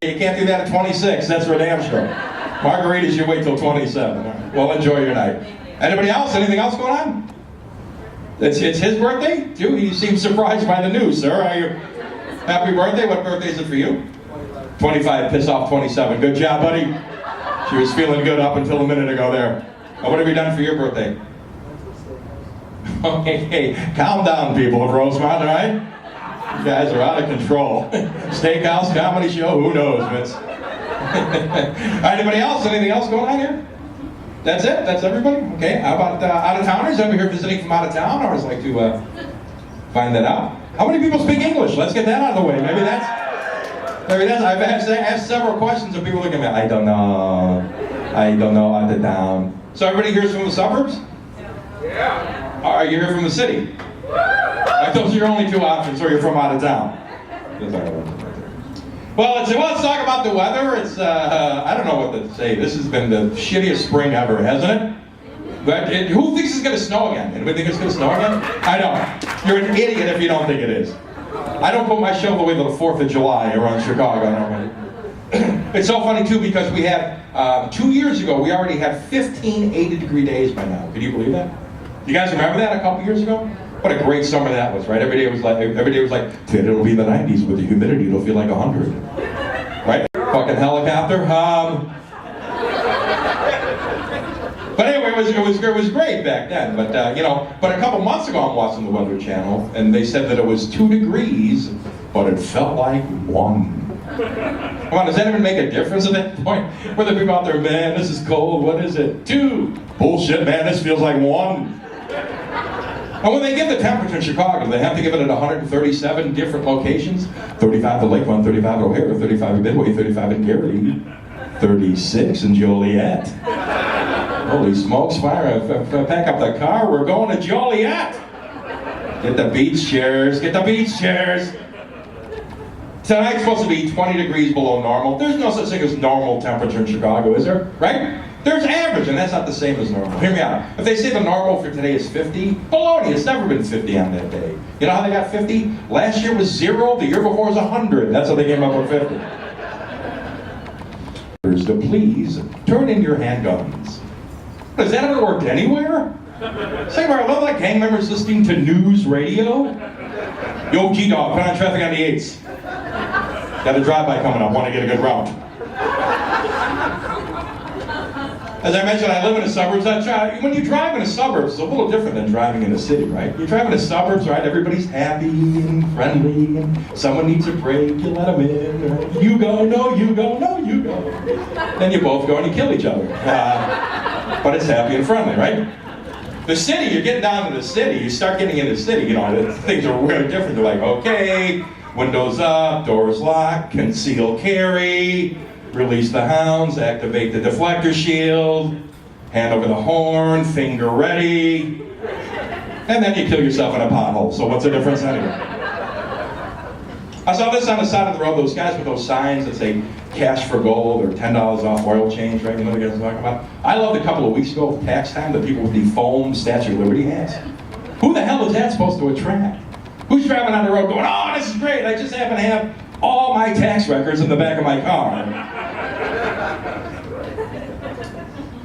You can't do that at 26, that's for damn sure. Margaritas, you wait till 27. Right. Well, enjoy your night. Anybody else? Anything else going on? It's his birthday? Dude, you seem surprised by the news, sir. Are you happy birthday? What birthday is it for you? 25, piss off 27. Good job, buddy. She was feeling good up until a minute ago there. What have you done for your birthday? Okay, hey, calm down, people of Rosemont, all right? You guys are out of control. Steakhouse, comedy show, who knows, Vince? Anybody else? Anything else going on here? That's it? That's everybody? Okay, how about out-of-towners? Anybody here visiting from out of town? I always like to find that out. How many people speak English? Let's get that out of the way. Maybe that's I've asked several questions of people looking at me. I don't know out of town. So everybody here's from the suburbs? Yeah. Are you here from the city? Those are your only two options, or you're from out of town. Well, let's talk about the weather. It's, I don't know what to say. This has been the shittiest spring ever, hasn't it? But who thinks it's going to snow again? Anybody think it's going to snow again? I don't. You're an idiot if you don't think it is. I don't put my shovel away till the 4th of July around Chicago. It's so funny, too, because we had, 2 years ago, we already had 15 80-degree days by now. Can you believe that? You guys remember that a couple years ago? What a great summer that was, right? Every day was like, it'll be the 90s with the humidity, it'll feel like 100. Right? Fucking helicopter. But anyway, it was great back then. But but a couple months ago I'm watching the Weather Channel, and they said that it was 2 degrees, but it felt like 1. Come on, does that even make a difference at that point? Where the people out there, man, this is cold, what is it? 2. Bullshit, man, this feels like 1. And when they give the temperature in Chicago, they have to give it at 137 different locations. 35 at Lakeland, 35 at O'Hare, 35 at Midway, 35 in Gary, 36 in Joliet. Holy smokes, fire, pack up the car, we're going to Joliet. Get the beach chairs, get the beach chairs. Tonight's supposed to be 20 degrees below normal. There's no such thing as normal temperature in Chicago, is there? Right? There's average, and that's not the same as normal. Hear me out. If they say the normal for today is 50, baloney, it's never been 50 on that day. You know how they got 50? Last year was 0, the year before was 100. That's how they came up with 50. To please turn in your handguns. Has that ever worked anywhere? Say, I love like gang members listening to news radio. Yo, G-Dog, put on traffic on the 8s. Got a drive-by coming up, want to get a good route. As I mentioned, I live in the suburbs. When you drive in the suburbs, it's a little different than driving in the city, right? You drive in the suburbs, right? Everybody's happy and friendly, and someone needs a break, you let them in. Right? You go, no, you go, no, you go. Then you both go and you kill each other. But it's happy and friendly, right? The city, you're getting down to the city, you start getting into the city, things are really different. They're like, okay, windows up, doors locked, conceal carry, release the hounds, activate the deflector shield, hand over the horn, finger ready, and then you kill yourself in a pothole. So what's the difference anyway? I saw this on the side of the road, those guys with those signs that say cash for gold or $10 off oil change, right? You know what the guys are talking about? I loved a couple of weeks ago, tax time, the people with the foam Statue of Liberty hats. Who the hell is that supposed to attract? Who's driving on the road going, oh, this is great, I just happen to have all my tax records in the back of my car.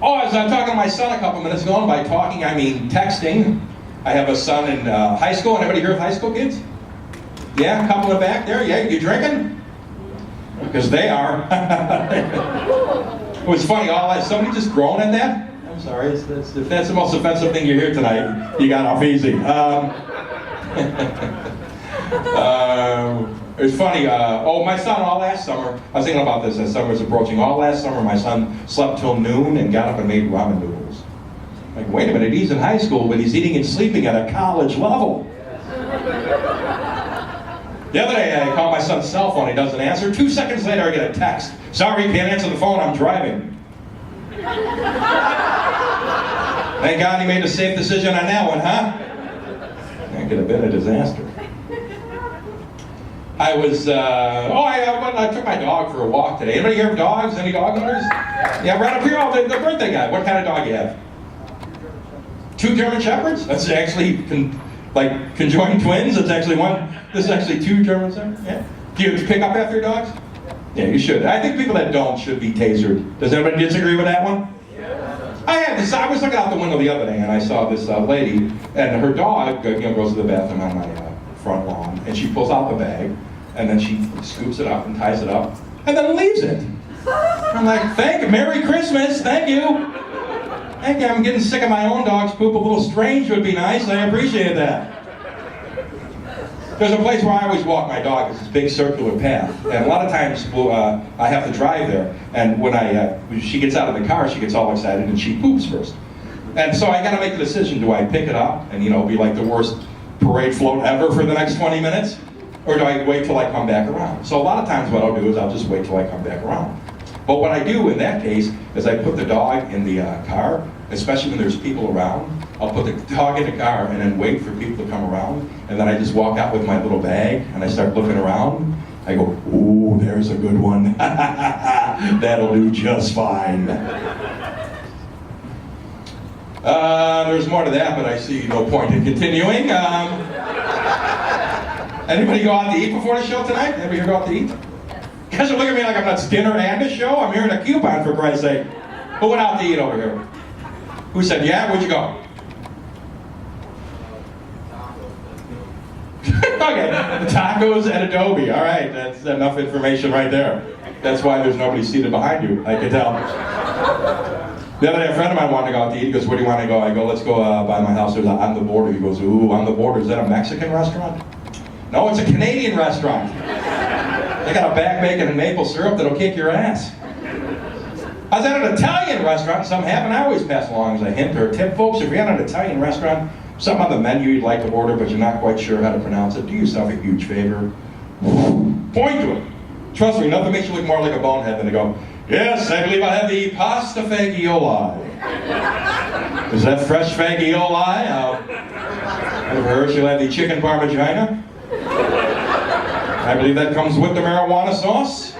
Oh, as I'm talking to my son a couple minutes ago, and by talking I mean texting. I have a son in high school. Anybody here with high school kids? Yeah, a couple in the back there. Yeah, you drinking? Because they are. It was funny, somebody just groaned at that? I'm sorry, if that's the most offensive thing you hear tonight, you got off easy. It was funny, my son all last summer, I was thinking about this as summer was approaching, all last summer my son slept till noon and got up and made ramen noodles. Like, wait a minute, he's in high school, but he's eating and sleeping at a college level. The other day I called my son's cell phone, he doesn't answer. 2 seconds later I get a text. Sorry, can't answer the phone, I'm driving. Thank God he made a safe decision on that one, huh? That could have been a disaster. I was, I took my dog for a walk today. Anybody here have dogs? Any dog owners? Yeah, right up here, the birthday guy. What kind of dog you have? 2 German Shepherds? That's actually conjoined twins. It's actually one. This is actually 2 German Shepherds. Yeah. Do you pick up after your dogs? Yeah, you should. I think people that don't should be tasered. Does anybody disagree with that one? I was looking out the window the other day and I saw this lady and her dog goes to the bathroom on my front lawn and she pulls out the bag and then she scoops it up and ties it up and then leaves it. I'm like, thank you, Merry Christmas, thank you. Thank you, I'm getting sick of my own dog's poop. A little strange would be nice, I appreciate that. There's a place where I always walk my dog. It's this big circular path, and a lot of times I have to drive there. And when she gets out of the car, she gets all excited and she poops first. And so I got to make the decision: do I pick it up and be like the worst parade float ever for the next 20 minutes, or do I wait till I come back around? So a lot of times what I'll do is I'll just wait till I come back around. But what I do in that case is I put the dog in the car, especially when there's people around. I'll put the dog in the car and then wait for people to come around, and then I just walk out with my little bag and I start looking around. I go, ooh, there's a good one. That'll do just fine. There's more to that, but I see no point in continuing. Anybody go out to eat before the show tonight? Anybody here go out to eat? You guys are looking at me like I'm not dinner and a show. I'm hearing a coupon, for Christ's sake. Who went out to eat over here? Who said, yeah? Where'd you go? Okay, tacos at Adobe. All right, that's enough information right there. That's why there's nobody seated behind you, I can tell. The other day, a friend of mine wanted to go out to eat. He goes, where do you want to go? I go, let's go by my house. There's On the Border. He goes, ooh, On the Border. Is that a Mexican restaurant? No, it's a Canadian restaurant. They got a back bacon and maple syrup that'll kick your ass. I was at an Italian restaurant, and something happened. I always pass along as a hint or a tip. Folks, if you're at an Italian restaurant, something on the menu you'd like to order, but you're not quite sure how to pronounce it, do yourself a huge favor. Point to it. Trust me, nothing makes you look more like a bonehead than to go, yes, I believe I have the pasta fagioli. Is that fresh fagioli? Ever heard she'll have the chicken parmigiana? I believe that comes with the marijuana sauce.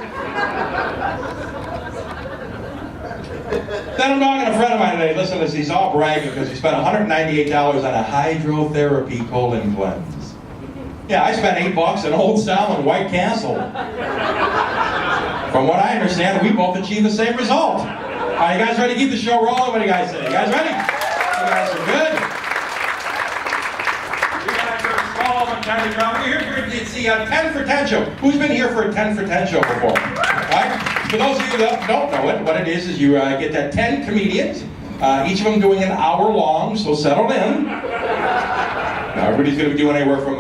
Then I'm talking to a friend of mine today. Listen to this, he's all bragging because he spent $198 on a hydrotherapy colon cleanse. Yeah, I spent $8 on Old Style and White Castle. From what I understand, we both achieved the same result. All right, you guys ready to keep the show rolling? What do you guys say? You guys ready? You guys are good? You guys are small and tiny drama. You're here to see a 10 for 10 show. Who's been here for a 10 for 10 show before? Right? For those of you that don't know it, what it is you get that 10 comedians, each of them doing an hour long, so settle in. Now everybody's going to be doing anywhere from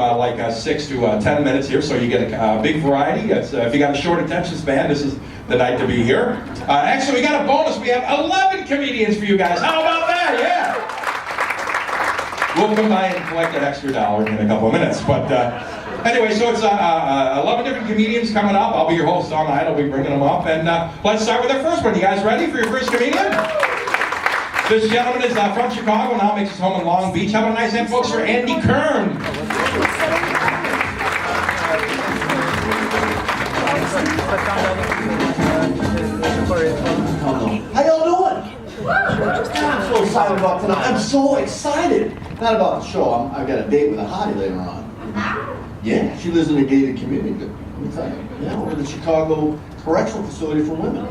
6 to 10 minutes here, so you get a big variety. If you got a short attention span, this is the night to be here. Actually, we got a bonus. We have 11 comedians for you guys. How about that? Yeah. We'll come by and collect that extra $1 in a couple of minutes. But anyway, so it's 11 different comedians coming up. I'll be your host all night. I'll be bringing them up. And let's start with our first one. You guys ready for your first comedian? This gentleman is from Chicago, now makes his home in Long Beach. How about a nice hand, folks, for Andy Kern? How y'all doing? I'm so excited about tonight. I'm so excited. Not about the show. I've got a date with a hottie later on. Yeah, she lives in a gated community. Let me tell you. Yeah, we're the Chicago Correctional Facility for Women.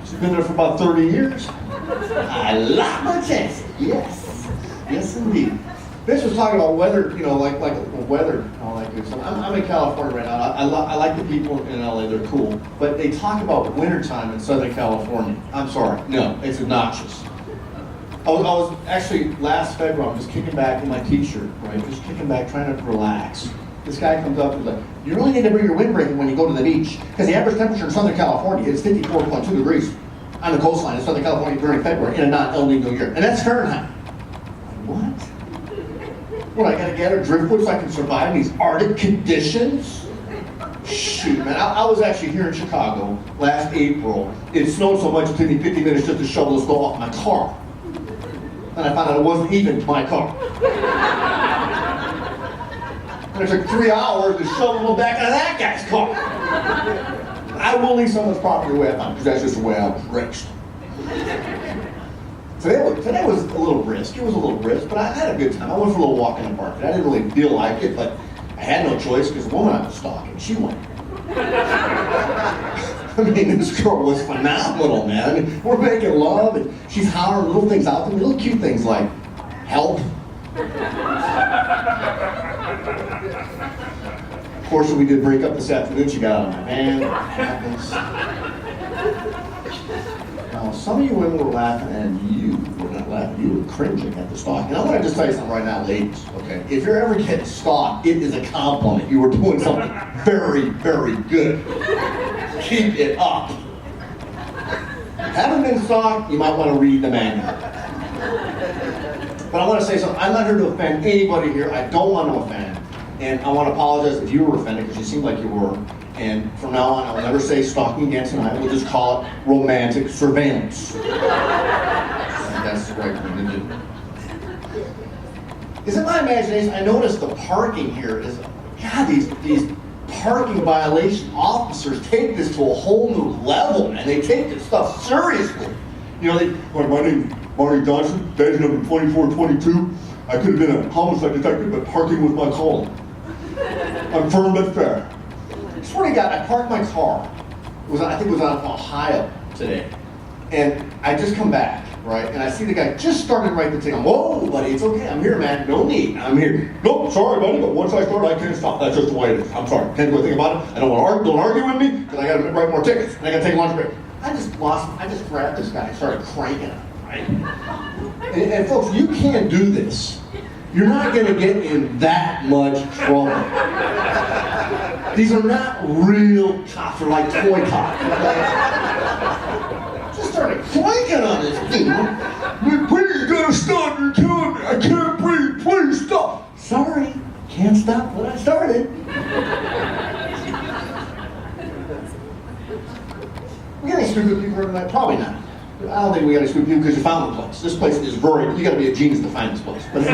She's been there for about 30 years. I like my chances. Yes. Yes, indeed. Vince was talking about weather, like weather and all that good stuff. I'm in California right now. I like the people in LA, they're cool. But they talk about wintertime in Southern California. I'm sorry, no, it's obnoxious. I was actually, last February, I'm just kicking back in my t-shirt, right? Just kicking back, trying to relax. This guy comes up and is like, you really need to bring your windbreaker when you go to the beach. Because the average temperature in Southern California is 54.2 degrees on the coastline in Southern California during February in a non-El Nino year. And that's Fahrenheit. What? What, I gotta get a driftwood so I can survive these Arctic conditions? Shoot, man, I was actually here in Chicago last April. It snowed so much it took me 50 minutes just to shovel the snow off my car. And I found out it wasn't even my car. And it took 3 hours to shovel the back out of that guy's car. I will leave someone's property the way I found it, because that's just the way I was raised. Today was a little brisk. It was a little brisk, but I had a good time. I went for a little walk in the park. I didn't really feel like it, but I had no choice because the woman I was stalking, she went. I mean, this girl was phenomenal, man. I mean, we're making love, and she's hollering little things out to me, little cute things like, help. Of course, when we did break up this afternoon, she got out of my van. What happens? Now, some of you women were laughing, and you were not laughing. You were cringing at the stalking. And I want to just tell you something right now, ladies, okay? If you're ever getting stalked, it is a compliment. You were doing something very, very good. Keep it up. Haven't been stalked, you might want to read the manual. But I want to say something. I'm not here to offend anybody here. I don't want to offend. And I want to apologize if you were offended, because you seemed like you were. And from now on, I will never say stalking again tonight. We'll just call it romantic surveillance. That's the right thing to do. Is it my imagination? I noticed the parking here is, God, these parking violation officers take this to a whole new level, man. They take this stuff seriously. You know, my name is Marty Johnson, badge number 2422. I could have been a homicide detective, but parking was my calling. I'm firm but fair. I swear to God, I parked my car. I think it was on Ohio today. And I just come back, right? And I see the guy just started right the ticket. Whoa, buddy, it's okay. I'm here, man. No need. I'm here. Nope, sorry, buddy, but once I start, I can't stop. That's just the way it is. I'm sorry. Can't do anything about it. I don't want to argue. Don't argue with me, because I got to write more tickets. And I got to take a lunch break. I just grabbed this guy and started cranking him, right? And folks, you can't do this. You're not going to get in that much trouble. These are not real cops. They're like toy cops. Just started cranking on this dude. Please, you gotta stop. You're killing me. I can't breathe. Please stop. Sorry. Can't stop what I started. We got any stupid people here tonight? Probably not. I don't think we got any stupid people because you found the place. This place is you got to be a genius to find this place. But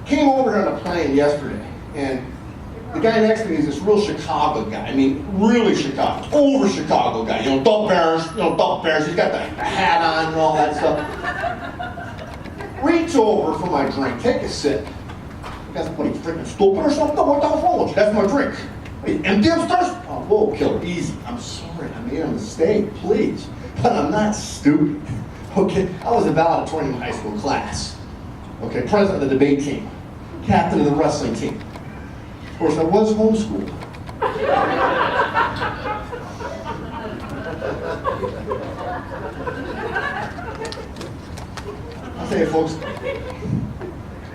came over here on a plane yesterday, and the guy next to me is this real Chicago guy. I mean, really Chicago, over Chicago guy. You know, Duck Bears. He's got the hat on and all that stuff. Reach over for my drink. Take a sip. You guys, what, are you freaking stupid or something? What the hell's wrong with you? That's my drink. Are you empty upstairs? Oh, whoa, killer, easy. I'm sorry, I made a mistake, please. But I'm not stupid. Okay, I was a valedictorian in high school class. Okay, president of the debate team. Captain of the wrestling team. Of course, I was homeschooled. I'll tell you, folks,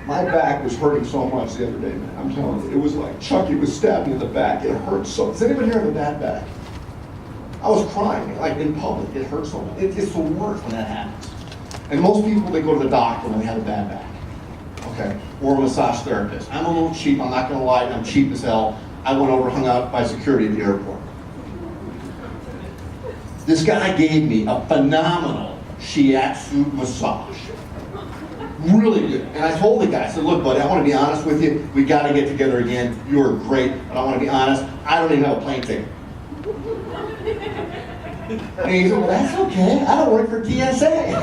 my back was hurting so much the other day, man. I'm telling you, it was like Chucky was stabbed me in the back. It hurt so. Does anybody here have a bad back? I was crying, like in public. It hurt so much. It's the worst when that happens. And most people, they go to the doctor when they have a bad back. Okay, or a massage therapist. I'm a little cheap, I'm not gonna lie, I'm cheap as hell. I went over, hung out by security at the airport. This guy gave me a phenomenal shiatsu massage. Really good. And I told the guy, I said, look, buddy, I want to be honest with you. We got to get together again. You are great, but I want to be honest. I don't even have a plane ticket. And he said, well, that's okay. I don't work for TSA.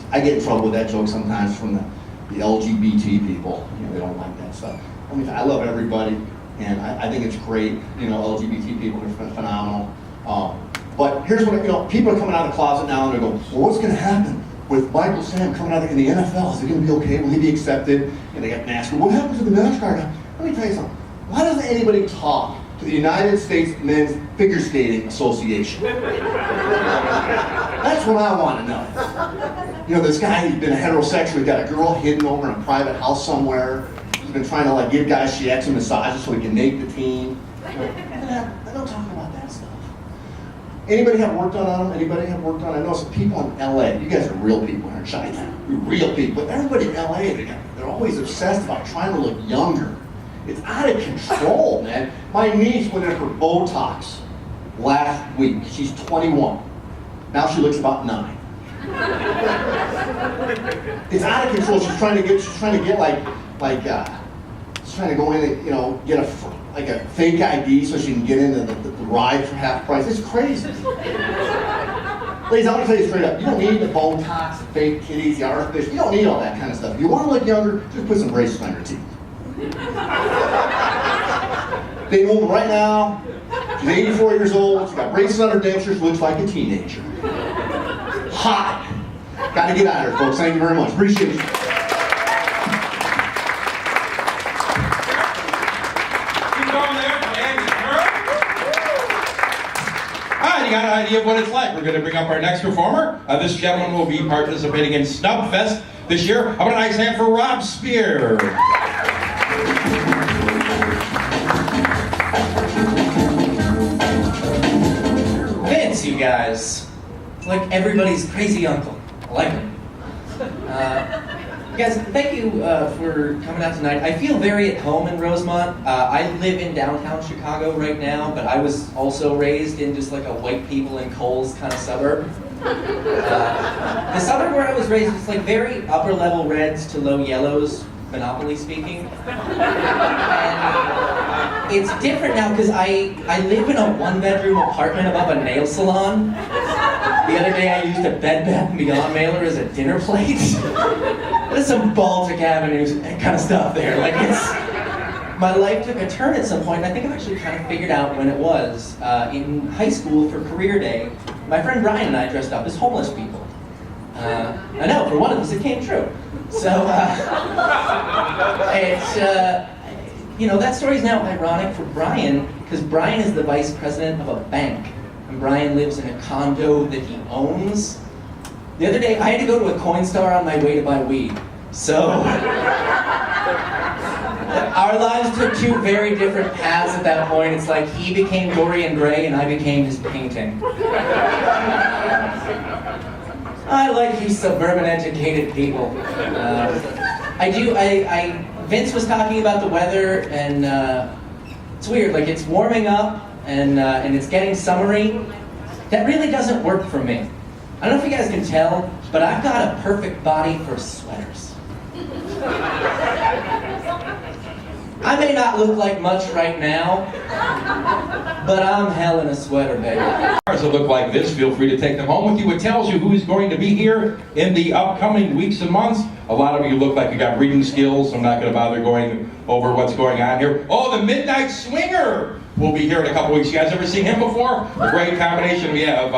I get in trouble with that joke sometimes from the LGBT people. You know, they don't like that stuff. I mean, I love everybody, and I think it's great. You know, LGBT people are phenomenal. But here's what, people are coming out of the closet now and they're going, well, what's going to happen with Michael Sam coming out in the NFL? Is he going to be okay? Will he be accepted? And they got NASCAR. What happens to the NASCAR guy? Let me tell you something. Why doesn't anybody talk to the United States Men's Figure Skating Association? That's what I want to know. You know, this guy, he's been heterosexual. He's got a girl hidden over in a private house somewhere. He's been trying to give guys shiatsu massages so he can make the team. They don't talk about that stuff. Anybody have work done on them? Anybody have work done? I know some people in LA. You guys are real people here in China. You're real people. But everybody in LA, they're always obsessed about trying to look younger. It's out of control, man. My niece went in for Botox last week. She's 21. Now she looks about 9. It's out of control. She's trying to get she's trying to go in and get a fake ID so she can get into the ride for half price. It's crazy. Ladies, I want to tell you straight up, you don't need the Botox, the fake titties, the artificial. You don't need all that kind of stuff. If you want to look younger, just put some braces on your teeth. Dating a woman right now. She's 84 years old. She's got braces on her dentures. Looks like a teenager. Hot. Got to get out of here, folks. Thank you very much. Appreciate you. You got an idea of what it's like. We're going to bring up our next performer. This gentleman will be participating in Snub Fest this year. How about a nice hand for Rob Spear? Vince, you guys. It's like everybody's crazy uncle. I like it. Guys, thank you for coming out tonight. I feel very at home in Rosemont. I live in downtown Chicago right now, but I was also raised in just like a white people in Coles kind of suburb. The suburb where I was raised is like very upper level reds to low yellows, monopoly speaking. And it's different now because I live in a one-bedroom apartment above a nail salon. The other day I used a Bed Bath & Beyond mailer as a dinner plate. There's some Baltic Avenues kind of stuff there. Like my life took a turn at some point, and I think I've actually kind of figured out when it was. In high school for career day, my friend Brian and I dressed up as homeless people. I know, for one of us it came true. So, that story's now ironic for Brian, because Brian is the vice president of a bank. And Brian lives in a condo that he owns. The other day, I had to go to a Coinstar on my way to buy weed. So, our lives took two very different paths at that point. It's like he became Dorian Gray and I became his painting. I like you suburban educated people. Vince was talking about the weather, and it's weird, like it's warming up, and it's getting summery. That really doesn't work for me. I don't know if you guys can tell, but I've got a perfect body for sweaters. I may not look like much right now, but I'm hell in a sweater, baby. Cars that look like this, feel free to take them home with you. It tells you who's going to be here in the upcoming weeks and months. A lot of you look like you got reading skills, so I'm not going to bother going over what's going on here. Oh, the Midnight Swinger will be here in a couple weeks. You guys ever seen him before? A great combination. We have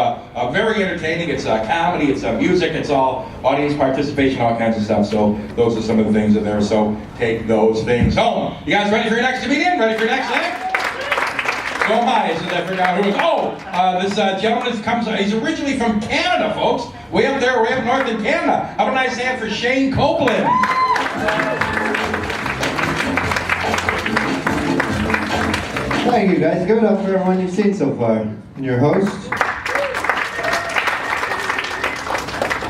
very entertaining. It's comedy, it's music, it's all audience participation, all kinds of stuff. So those are some of the things in there. So take those things home. You guys ready for your next comedian? Ready for your next thing? So am I, since I figured out who it was. This gentleman he's originally from Canada, folks. Way up there, way up north in Canada. How about a nice hand for Shane Copeland? Thank you guys. Give it up for everyone you've seen so far. And your host.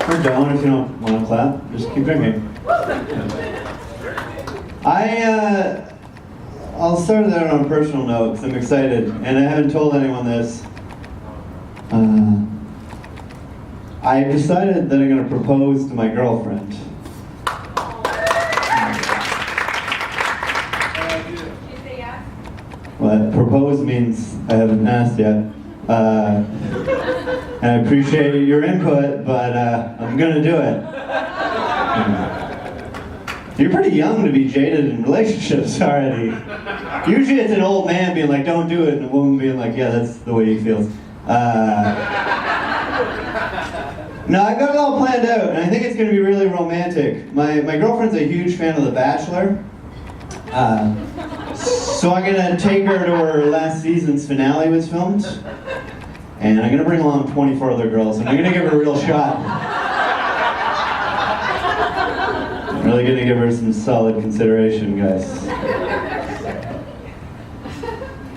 Or don't if you don't want to clap. Just keep drinking. I'll start that on a personal note because I'm excited, and I haven't told anyone this. I've decided that I'm going to propose to my girlfriend. What propose means I haven't asked yet. And I appreciate your input, but I'm going to do it. You're pretty young to be jaded in relationships already. Usually it's an old man being like, don't do it, and a woman being like, yeah, that's the way he feels. No, I got it all planned out, and I think it's going to be really romantic. My girlfriend's a huge fan of The Bachelor. So I'm going to take her to her last season's finale was filmed. And I'm going to bring along 24 other girls, and I'm going to give her a real shot. I'm really going to give her some solid consideration, guys.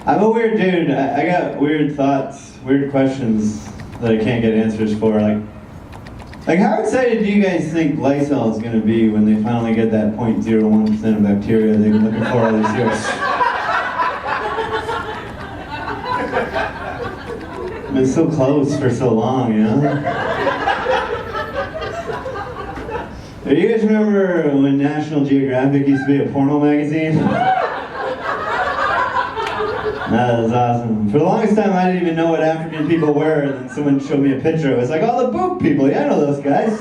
I'm a weird dude. I got weird thoughts, weird questions that I can't get answers for. Like how excited do you guys think Lysol is going to be when they finally get that 0.01% of bacteria they've been looking for all these years? I've been so close for so long, you know? Do you guys remember when National Geographic used to be a porno magazine? That was awesome. For the longest time, I didn't even know what African people were, and then someone showed me a picture. It was like, oh, the boob people. Yeah, I know those guys.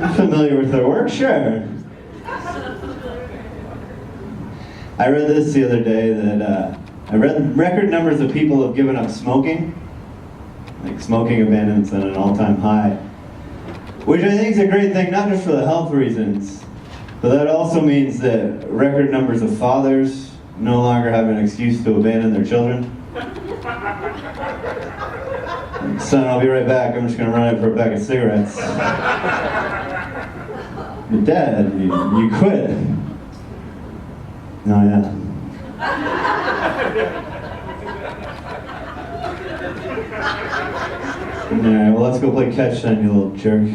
I'm familiar with their work, sure. I read this the other day that I read record numbers of people have given up smoking. Like smoking abandonment's at an all-time high. Which I think is a great thing, not just for the health reasons, but that also means that record numbers of fathers no longer have an excuse to abandon their children. Son, I'll be right back. I'm just going to run out for a pack of cigarettes. But Dad, you quit. Oh, yeah. Alright, well, let's go play catch then, you little jerk.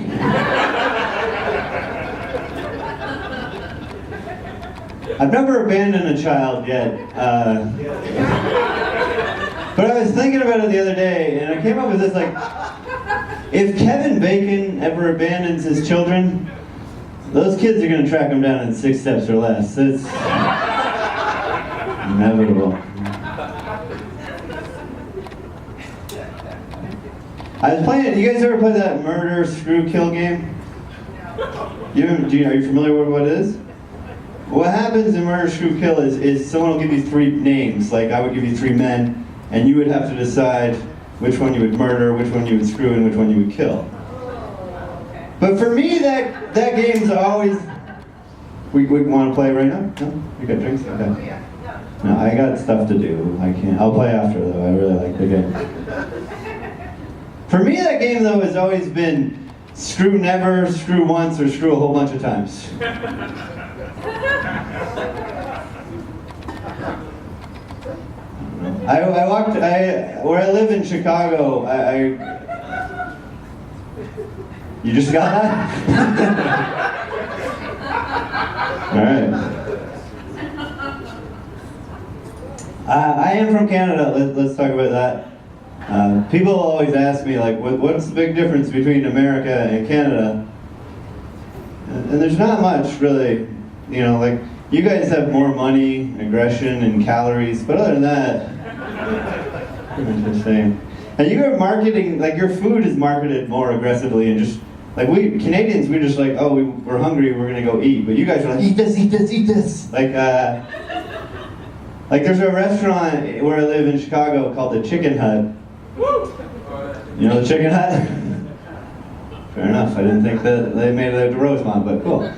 I've never abandoned a child yet. But I was thinking about it the other day, and I came up with this, like, if Kevin Bacon ever abandons his children, those kids are going to track him down in 6 steps or less. It's inevitable. I was playing, you guys ever play that murder, screw, kill game? Are you familiar with what it is? What happens in murder, screw, kill is someone will give you 3 names, like I would give you 3 men, and you would have to decide which one you would murder, which one you would screw, and which one you would kill. But for me, that game's always... We want to play right now? No? You got drinks? Okay. No, I got stuff to do. I can't. I'll play after, though. I really like the game. For me, that game, though, has always been screw never, screw once, or screw a whole bunch of times. Where I live in Chicago, you just got that? All right. I am from Canada. Let's talk about that. People always ask me, like, what's the big difference between America and Canada? And there's not much, really. You know, like, you guys have more money, aggression, and calories, but other than that, pretty much the same. And you are marketing, like, your food is marketed more aggressively, and just, like, we Canadians, we're just like, oh, we're hungry, we're gonna go eat. But you guys are like, eat this, eat this, eat this. Like there's a restaurant where I live in Chicago called the Chicken Hut. You know the Chicken Hut? Fair enough, I didn't think that they made it at Rosemont, but cool.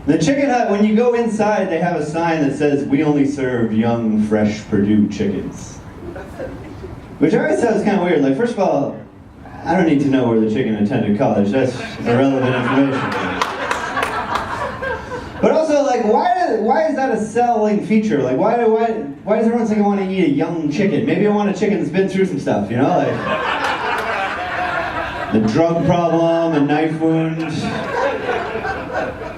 The Chicken Hut, when you go inside, they have a sign that says, we only serve young, fresh Purdue chickens. Which I always thought was kind of weird. Like, first of all, I don't need to know where the chicken attended college. That's irrelevant information. But also, like, why is that a selling feature? Like, why does everyone think I want to eat a young chicken? Maybe I want a chicken that's been through some stuff, you know? Like, the drug problem, a knife wound.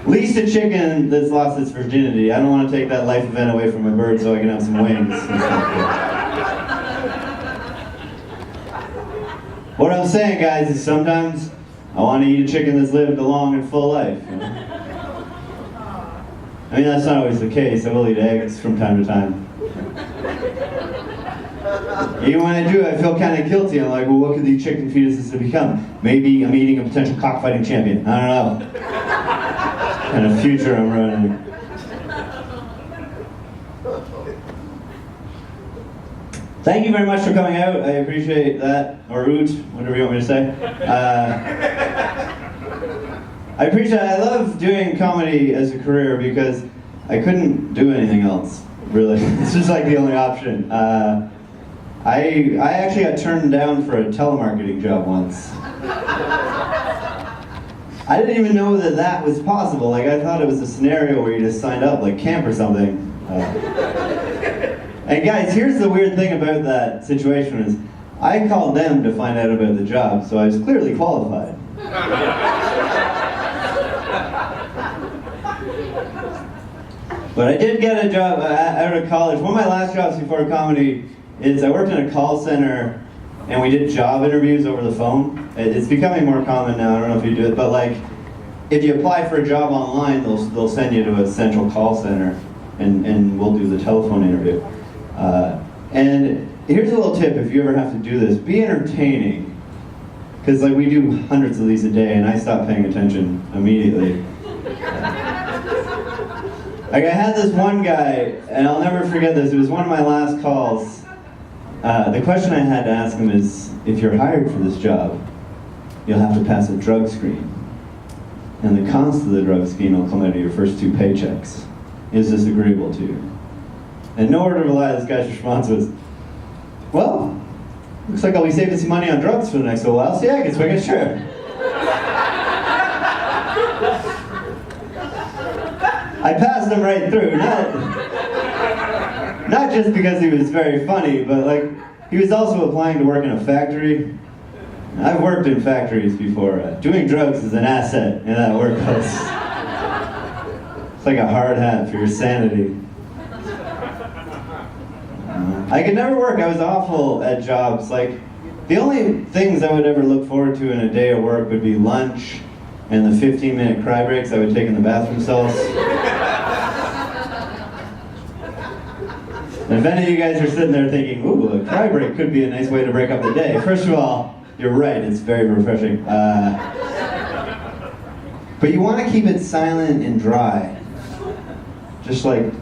At least a chicken that's lost its virginity. I don't want to take that life event away from a bird so I can have some wings. What I'm saying, guys, is sometimes I want to eat a chicken that's lived a long and full life. You know? I mean, that's not always the case. I will eat eggs from time to time. Even when I do, I feel kind of guilty. I'm like, well, what could these chicken fetuses have become? Maybe I'm eating a potential cockfighting champion. I don't know. What kind of future I'm running. Thank you very much for coming out. I appreciate that, or oot, whatever you want me to say. I appreciate it. I love doing comedy as a career because I couldn't do anything else, really. It's just like the only option. I actually got turned down for a telemarketing job once. I didn't even know that was possible. Like, I thought it was a scenario where you just signed up, like camp or something. And guys, here's the weird thing about that situation is, I called them to find out about the job, so I was clearly qualified. But I did get a job out of college. One of my last jobs before comedy is I worked in a call center and we did job interviews over the phone. It's becoming more common now, I don't know if you do it, but like, if you apply for a job online, they'll send you to a central call center and we'll do the telephone interview. And here's a little tip if you ever have to do this, be entertaining. Because like we do hundreds of these a day and I stopped paying attention immediately. Like I had this one guy, and I'll never forget this, it was one of my last calls. The question I had to ask him is, if you're hired for this job, you'll have to pass a drug screen. And the cost of the drug screen will come out of your first 2 paychecks. Is this agreeable to you? And no word of a lie, this guy's response was, well, looks like I'll be saving some money on drugs for the next little while, so yeah, I can swing a trip. I passed him right through, not just because he was very funny, but like, he was also applying to work in a factory. I've worked in factories before. Doing drugs is an asset in that workplace. It's like a hard hat for your sanity. I could never work. I was awful at jobs. Like, the only things I would ever look forward to in a day of work would be lunch and the 15-minute cry breaks I would take in the bathroom stalls. And if any of you guys are sitting there thinking, ooh, a cry break could be a nice way to break up the day, first of all, you're right, it's very refreshing. But you want to keep it silent and dry. Just like,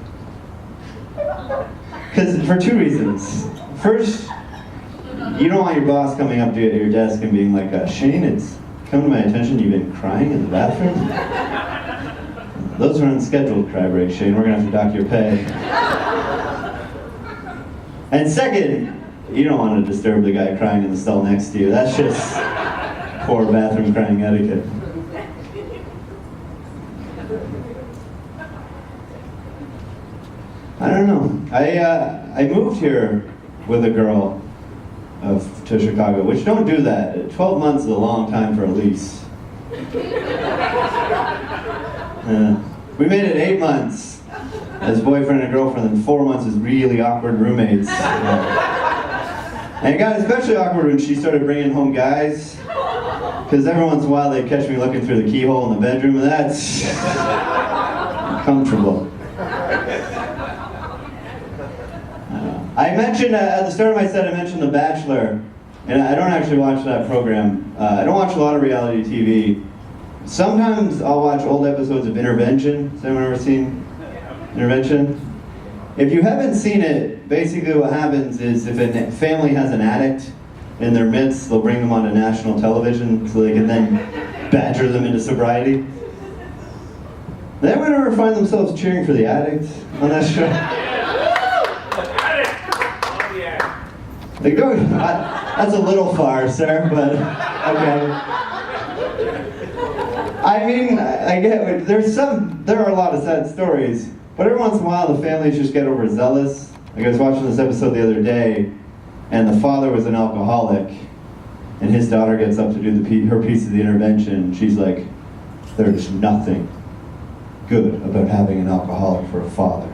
because for 2 reasons. First, you don't want your boss coming up to you at your desk and being like, Shane, it's come to my attention you've been crying in the bathroom. Those are unscheduled cry breaks, Shane. We're going to have to dock your pay. And second, you don't want to disturb the guy crying in the stall next to you. That's just poor bathroom crying etiquette. I don't know. I moved here with a girl to Chicago, which don't do that. 12 months is a long time for a lease. We made it 8 months as boyfriend and girlfriend, and 4 months as really awkward roommates. And it got especially awkward when she started bringing home guys, because every once in a while they'd catch me looking through the keyhole in the bedroom, and that's comfortable. I mentioned, at the start of my set, I mentioned The Bachelor, and I don't actually watch that program. I don't watch a lot of reality TV. Sometimes I'll watch old episodes of Intervention. Has anyone ever seen Intervention? If you haven't seen it, basically what happens is if a family has an addict in their midst, they'll bring them onto national television so they can then badger them into sobriety. Did anyone ever find themselves cheering for the addict on that show? They go, that's a little far, sir, but okay. I mean, I get it. There are a lot of sad stories, but every once in a while the families just get overzealous. Like I was watching this episode the other day, and the father was an alcoholic, and his daughter gets up to do her piece of the intervention. She's like, there's nothing good about having an alcoholic for a father.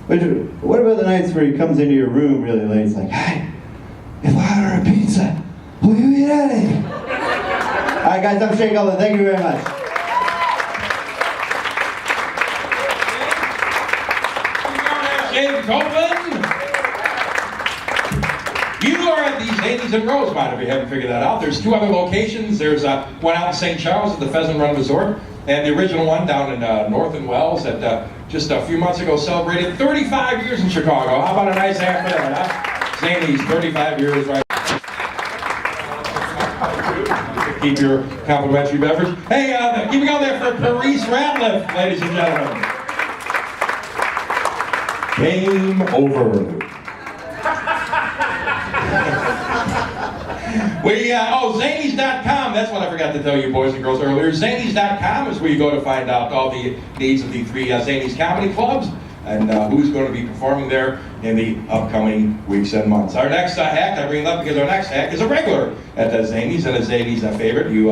But what about the nights where he comes into your room really late? It's like, hey, if I order a pizza, will you eat it? All right, guys, I'm Shane Goldman. Thank you very much. Shane Goldman. You are at the Zanies in Rosemont, if you haven't figured that out. There's 2 other locations. There's one out in St. Charles at the Pheasant Run Resort, and the original one down in North and Wells that just a few months ago celebrated 35 years in Chicago. How about a nice hand for that, huh? Zanies, 35 years right. Keep your complimentary beverage. Hey, keep it going there for Paris Ratliff, ladies and gentlemen. Game over. Zanies.com, that's what I forgot to tell you boys and girls earlier. Zanies.com is where you go to find out all the needs of the 3 Zanies comedy clubs and who's going to be performing there in the upcoming weeks and months. Our next act, I bring it up because our next act is a regular at the Zanies, and a Zanies favorite. You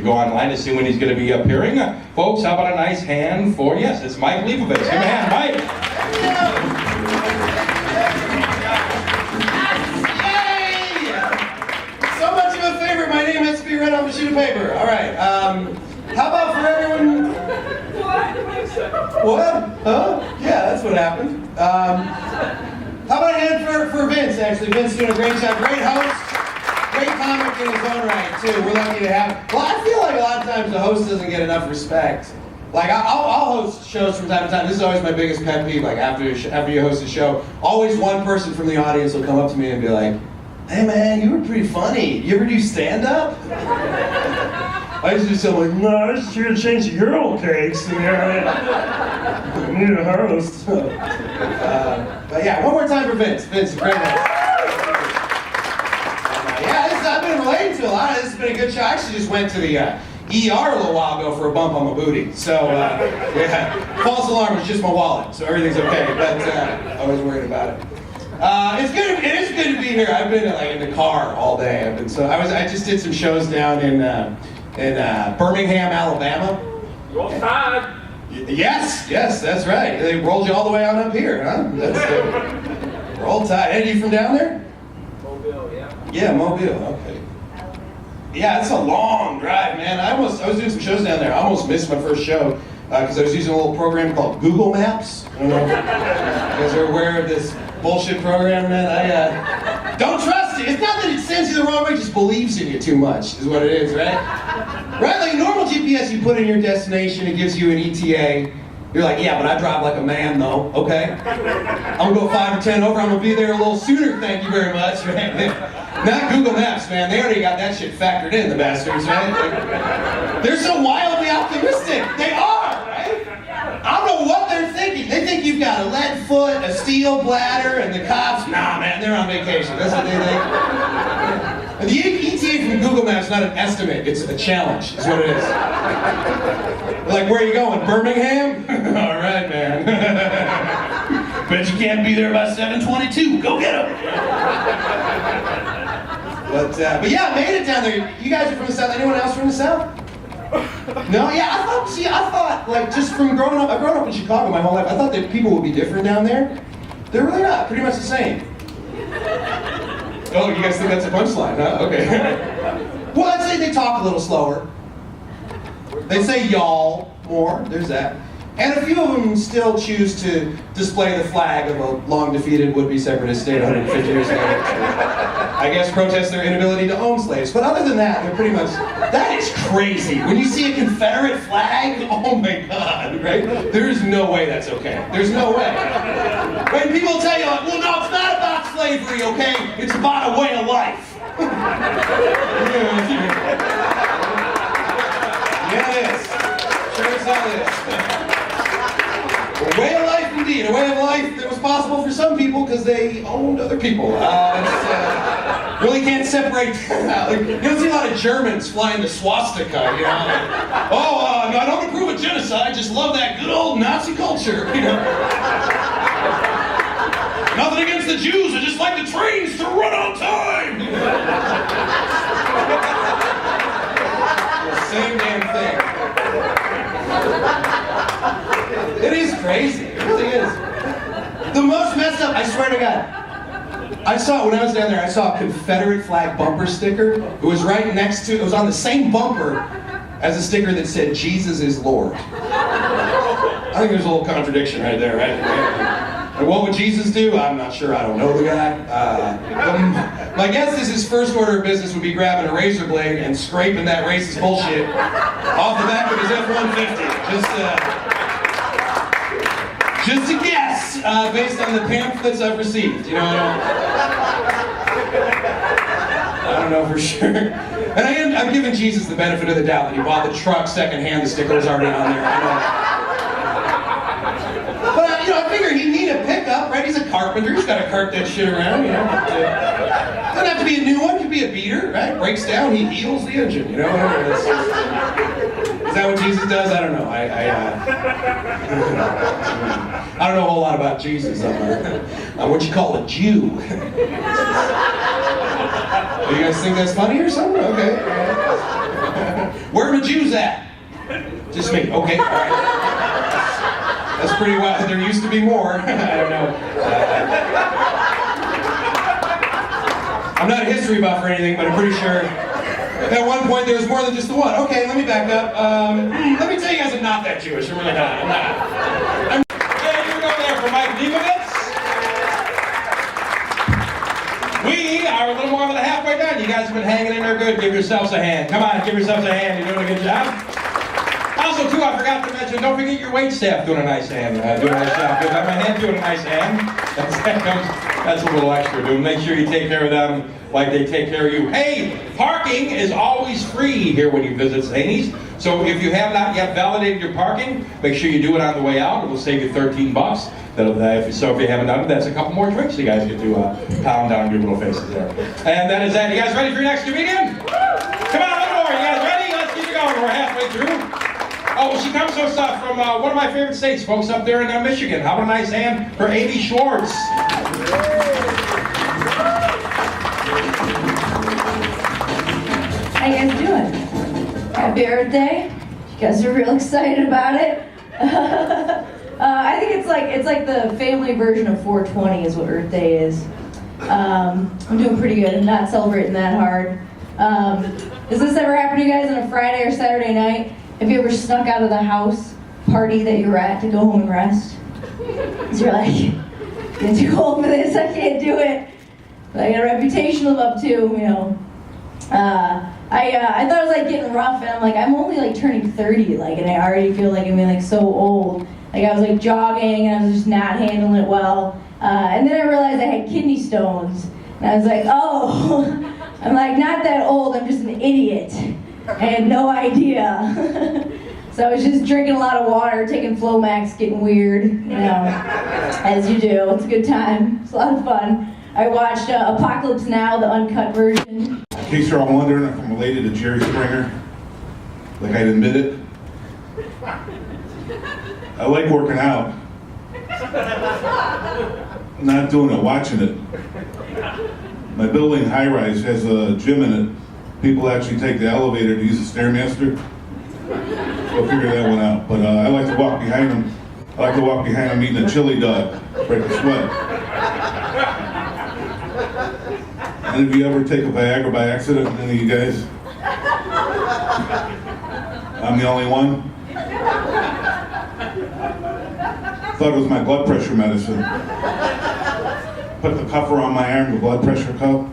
go online to see when he's going to be appearing. Folks, how about a nice hand for, yes, it's Mike Leibovitz. Give him a hand, Mike. My name has to be read off a sheet of paper. All right. How about for everyone? What? Huh? Yeah, that's what happened. How about a hand for Vince? Actually, Vince doing a great job. Great host. Great comic in his own right, too. We're lucky to have. Well, I feel like a lot of times the host doesn't get enough respect. Like, I'll host shows from time to time. This is always my biggest pet peeve. Like, after you host a show, always one person from the audience will come up to me and be like, "Hey, man, you were pretty funny. You ever do stand-up?" I just do something like, "No, I just here to change the Euro cakes in there. I need a host." But yeah, one more time for Vince. Vince, great night. I've been relating to a lot of this. Has been a good show. I actually just went to the ER a little while ago for a bump on my booty. So, yeah, false alarm was just my wallet, so everything's okay. But I was worried about it. It is good to be here. I've been like in the car all day. I just did some shows down in Birmingham, Alabama. Roll Tide. Yes, that's right. They rolled you all the way on up here, huh? That's Roll Tide. Hey, you from down there? Mobile, yeah. Yeah, Mobile. Okay. Yeah, it's a long drive, man. I was doing some shows down there. I almost missed my first show because I was using a little program called Google Maps. I don't know if you guys are aware of this bullshit program, man. I don't trust it. It's not that it sends you the wrong way; it just believes in you too much, is what it is, right? Right? Like normal GPS, you put in your destination, it gives you an ETA. You're like, yeah, but I drive like a man, though. Okay, I'm gonna go 5 or 10 over. I'm gonna be there a little sooner. Thank you very much. Right? Not Google Maps, man. They already got that shit factored in, the bastards, right? Like, they're so wildly optimistic. They are, right? I don't know what they're thinking. They think you've got a lead foot, a steel bladder, and the cops. Nah, man, they're on vacation. That's what they think. And the ETA from Google Maps is not an estimate. It's a challenge. Is what it is. They're like, where are you going? Birmingham? All right, man. Bet you can't be there by 7:22. Go get them. But yeah, I made it down there. You guys are from the South. Anyone else from the South? No? Yeah, I thought, like, just from growing up, I've grown up in Chicago my whole life, I thought that people would be different down there. They're really not. Pretty much the same. Oh, you guys think that's a punchline, huh? Okay. Well, I'd say they talk a little slower. They say y'all more. There's that. And a few of them still choose to display the flag of a long-defeated would-be separatist state 150 years later. I guess protest their inability to own slaves. But other than that, they're pretty much... That is crazy. When you see a Confederate flag, oh my God, right? There is no way that's okay. There's no way. When people tell you, like, well, no, it's not about slavery, okay? It's about a way of life. Yeah, it is. Sure as hell is. A way of life, indeed. A way of life that was possible for some people because they owned other people. Really can't separate that out. Like, you don't see a lot of Germans flying the swastika, you know? Like, oh, no, I don't approve of genocide. Just love that good old Nazi culture, you know? Nothing against the Jews. I just like the trains to run on time. The same damn thing. It is crazy. It really is. The most messed up, I swear to God. When I was down there, I saw a Confederate flag bumper sticker. It was right next to, it was on the same bumper as a sticker that said, Jesus is Lord. I think there's a little contradiction right there, right? And what would Jesus do? I'm not sure. I don't know the guy. My guess is his first order of business would be grabbing a razor blade and scraping that racist bullshit off the back of his F-150. Just a guess, based on the pamphlets I've received. You know, I don't know for sure. And I'm giving Jesus the benefit of the doubt that he bought the truck secondhand. The sticker was already on there. I know. But I figure he'd need a pickup, right? He's a carpenter. He's got to cart that shit around. You know, doesn't have to be a new one. Could be a beater, right? Breaks down, he heals the engine. You know. Is that what Jesus does? I don't know. I don't know a whole lot about Jesus. I'm what you call a Jew. You guys think that's funny or something? Okay. Where are the Jews at? Just me. Okay. All right. That's pretty wild. There used to be more. I don't know. I'm not a history buff or anything, but I'm pretty sure at one point there was more than just the one. Okay, let me back up. Let me tell you guys I'm not that Jewish. I'm really not. I'm not. Hey, you're over there for Mike Leibovitz. We are a little more than halfway done. You guys have been hanging in there good. Give yourselves a hand. Come on, give yourselves a hand. You're doing a good job. Also, too, I forgot to mention, don't forget your wait staff doing a nice hand. Doing a nice job. Give them a hand doing a nice hand. That's a little extra. Do make sure you take care of them like they take care of you. Hey, parking is always free here when you visit Zanies. So if you have not yet validated your parking, make sure you do it on the way out. It will save you $13. So if you haven't done it, that's a couple more drinks you guys get to pound down your little faces there. And that is that. You guys ready for your next comedian? Come on, a little more. You guys ready? Let's keep it going. We're halfway through. Oh, she comes to us from one of my favorite states, folks, up there in Michigan. How about a nice hand for Amy Schwartz? How you guys doing? Happy Earth Day? You guys are real excited about it? I think it's like the family version of 420 is what Earth Day is. I'm doing pretty good. I'm not celebrating that hard. Does this ever happen to you guys on a Friday or Saturday night? Have you ever snuck out of the house party that you were at to go home and rest? Because you're like, get too old for this, I can't do it. But I got a reputation to live up to, you know. I thought it was like getting rough, and I'm like, I'm only like turning 30, like, and I already feel like I'm like so old. Like I was like jogging, and I was just not handling it well. And then I realized I had kidney stones, and I was like, oh, I'm like not that old, I'm just an idiot. I had no idea. So I was just drinking a lot of water, taking Flomax, getting weird, you know, as you do. It's a good time. It's a lot of fun. I watched Apocalypse Now, the uncut version. In case you're all wondering if I'm related to Jerry Springer, like I'd admit it, I like working out. Not doing it, watching it. My building, high-rise, has a gym in it. People actually take the elevator to use the Stairmaster. Go figure that one out. But I like to walk behind them. I like to walk behind them eating a chili dog, break the sweat. And if you ever take a Viagra by accident, any of you guys? I'm the only one? Thought it was my blood pressure medicine. Put the cuff around my arm, the blood pressure cuff.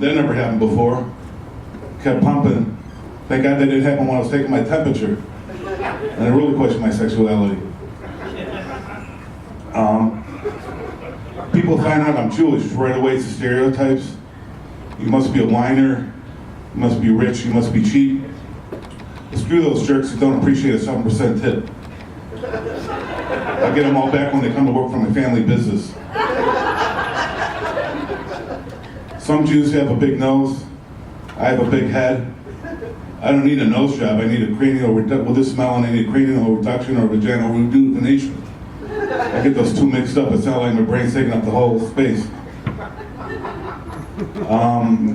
That never happened before. Kept pumping. Thank God that didn't happen when I was taking my temperature. And I really questioned my sexuality. People find out I'm Jewish, right away it's the stereotypes. You must be a whiner, you must be rich, you must be cheap. Screw those jerks that don't appreciate a 7% tip. I get them all back when they come to work for my family business. Some Jews have a big nose. I have a big head. I don't need a nose job. I need a cranial reduction. With this melon, I need a cranial reduction or vaginal rejuvenation. I get those two mixed up. It sounds like my brain's taking up the whole space.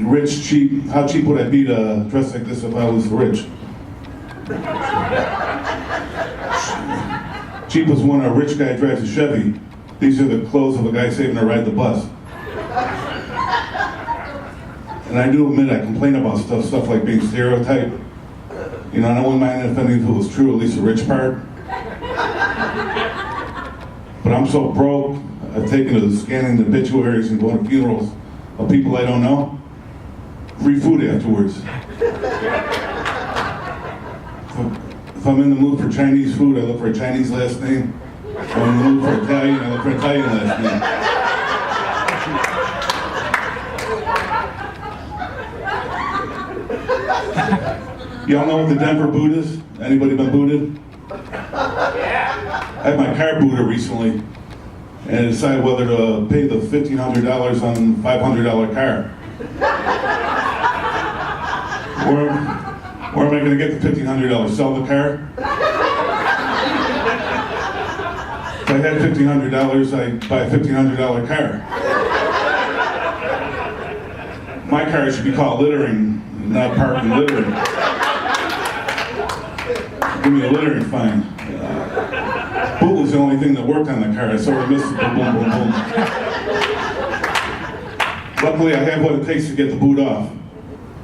Rich, cheap. How cheap would I be to dress like this if I was rich? Cheap is when a rich guy drives a Chevy. These are the clothes of a guy saving to ride the bus. And I do admit I complain about stuff like being stereotyped. You know, I wouldn't mind if anything was true, at least the rich part. But I'm so broke, I've taken to scanning the obituaries and going to funerals of people I don't know. Free food afterwards. If I'm in the mood for Chinese food, I look for a Chinese last name. If I'm in the mood for Italian, I look for Italian last name. Y'all know what the Denver boot is? Anybody been booted? I had my car booted recently and I decided whether to pay the $1,500 on a $500 car. Where am I going to get the $1,500? Sell the car? If I had $1,500, I'd buy a $1,500 car. My car should be called littering, not park and littering. Give me a littering fine. Boot was the only thing that worked on the car. I sort of missed it. Boom, boom, boom, boom. Luckily, I have what it takes to get the boot off.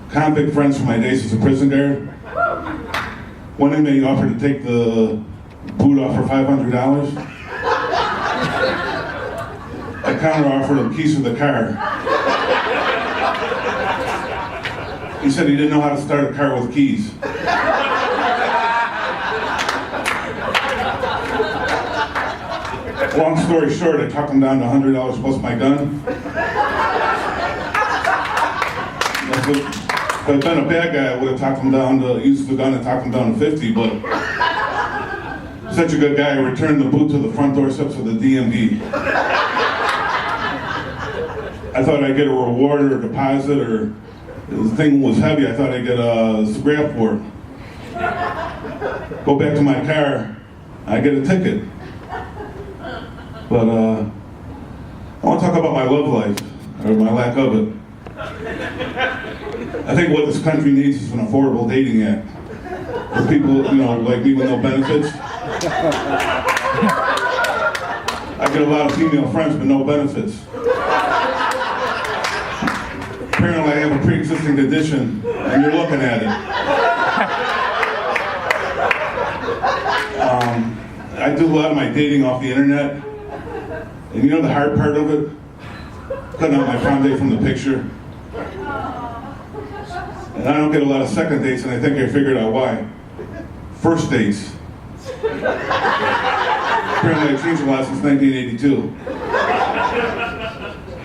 Convict friends from my days as a prison guard. One inmate offered to take the boot off for $500. I counter offered him keys to the car. He said he didn't know how to start a car with keys. Long story short, I talked him down to $100 plus my gun. If I'd been a bad guy, I would have talked him down to, used the gun and talked him down to 50, but such a good guy, I returned the boot to the front door steps of the DMV. I thought I'd get a reward or a deposit, or the thing was heavy, I thought I'd get a scrap for it. Go back to my car, I get a ticket. But I want to talk about my love life, or my lack of it. I think what this country needs is an affordable dating act. For people, you know, like me with no benefits. I get a lot of female friends but no benefits. Apparently I have a pre-existing condition, and you're looking at it. I do a lot of my dating off the internet. And you know the hard part of it? Cutting out my prom date from the picture. And I don't get a lot of second dates, and I think I figured out why. First dates. Apparently I changed a lot since 1982.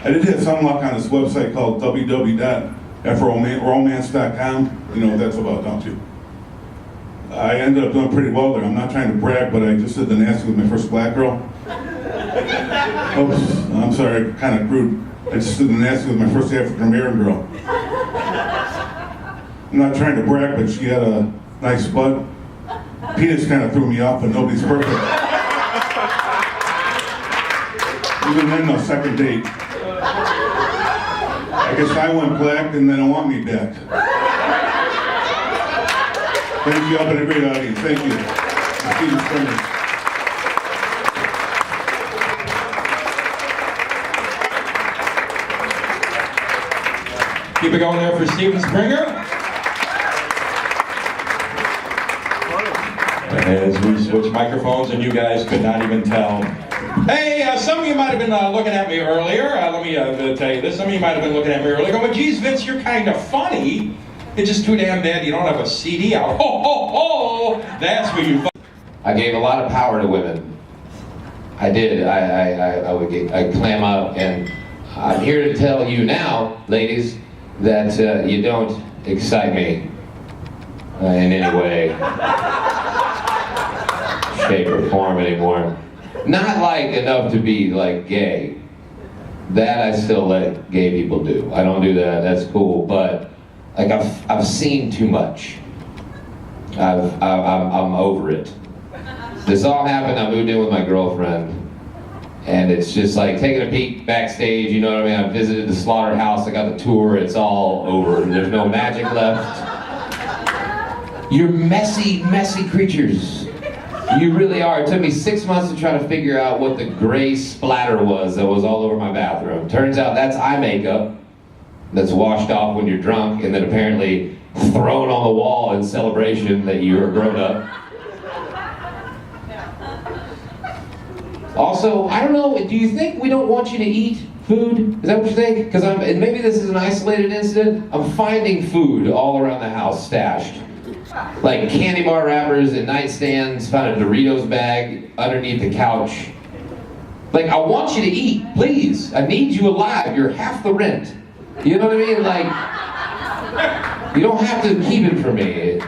I did have some luck on this website called www.fromance.com. You know what that's about, don't you? I ended up doing pretty well there. I'm not trying to brag, but I just did the nasty with my first black girl. Oops, I'm sorry, kind of crude. I just did the nasty with my first African-American girl. I'm not trying to brag, but she had a nice butt. Penis kind of threw me off, but nobody's perfect. Even then, no second date. I guess I went black and they don't want me back. Thank you, y'all been a great audience. Thank you. Stephen Springer. Keep it going there for Stephen Springer. As we switch microphones, and you guys could not even tell. Hey, some of you might have been looking at me earlier. Let me tell you this. Some of you might have been looking at me earlier going, geez, Vince, you're kind of funny. It's just too damn bad you don't have a CD out. Ho, ho, ho! That's what you... I gave a lot of power to women. I did. I clam up, and I'm here to tell you now, ladies, that you don't excite me in any way, shape, or form anymore. Not like enough to be like gay. That I still let gay people do. I don't do that. That's cool, but like I've seen too much. I'm over it. This all happened. I moved in with my girlfriend, and it's just like taking a peek backstage. You know what I mean? I visited the slaughterhouse. I got the tour. It's all over. There's no magic left. You're messy, messy creatures. You really are. It took me 6 months to try to figure out what the gray splatter was that was all over my bathroom. Turns out that's eye makeup that's washed off when you're drunk and then apparently thrown on the wall in celebration that you're grown up. Also, I don't know, do you think we don't want you to eat food? Is that what you think? Because and maybe this is an isolated incident, I'm finding food all around the house stashed. Like candy bar wrappers and nightstands, found a Doritos bag underneath the couch. Like, I want you to eat, please. I need you alive. You're half the rent. You know what I mean? Like, you don't have to keep it from me.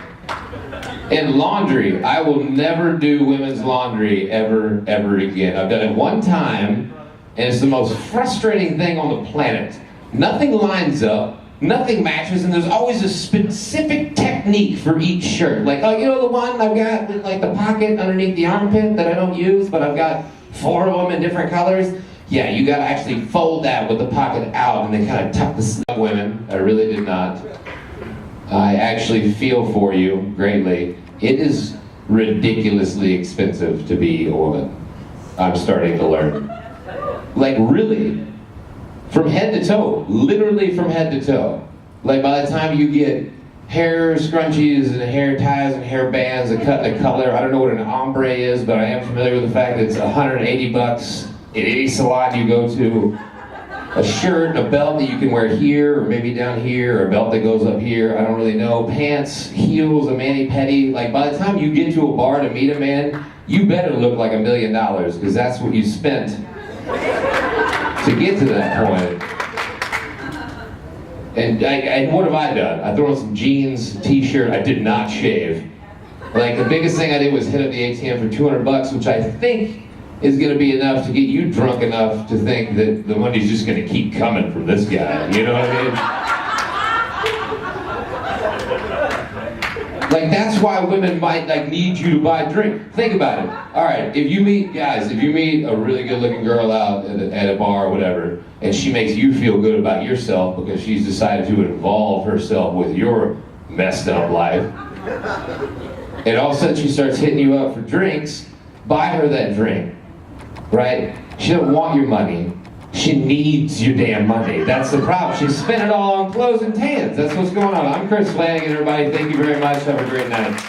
And laundry, I will never do women's laundry ever again. I've done it one time, and it's the most frustrating thing on the planet. Nothing lines up. Nothing matches, and there's always a specific technique for each shirt. Like, oh, you know the one I've got with like the pocket underneath the armpit that I don't use, but I've got 4 of them in different colors? Yeah, you gotta actually fold that with the pocket out, and they kind of tuck the snug women. I really did not. I actually feel for you greatly. It is ridiculously expensive to be a woman. I'm starting to learn. Like, really. From head to toe, literally from head to toe. Like by the time you get hair scrunchies and hair ties and hair bands that cut the color, I don't know what an ombre is, but I am familiar with the fact that it's $180 in any salon you go to. a shirt and a belt that you can wear here or maybe down here, or a belt that goes up here, I don't really know, pants, heels, a mani-pedi. Like by the time you get to a bar to meet a man, you better look like $1 million, because that's what you spent to get to that point. And what have I done? I threw on some jeans, t-shirt, I did not shave. Like the biggest thing I did was hit up the ATM for $200, which I think is gonna be enough to get you drunk enough to think that the money's just gonna keep coming from this guy, you know what I mean? Like that's why women might like need you to buy a drink. Think about it. All right, if you meet a really good looking girl out at a bar or whatever, and she makes you feel good about yourself because she's decided to involve herself with your messed up life, and all of a sudden she starts hitting you up for drinks, buy her that drink, right? She doesn't want your money. She needs your damn money. That's the problem. She's spent it all on clothes and tans. That's what's going on. I'm Chris Flanagan, everybody. Thank you very much. Have a great night.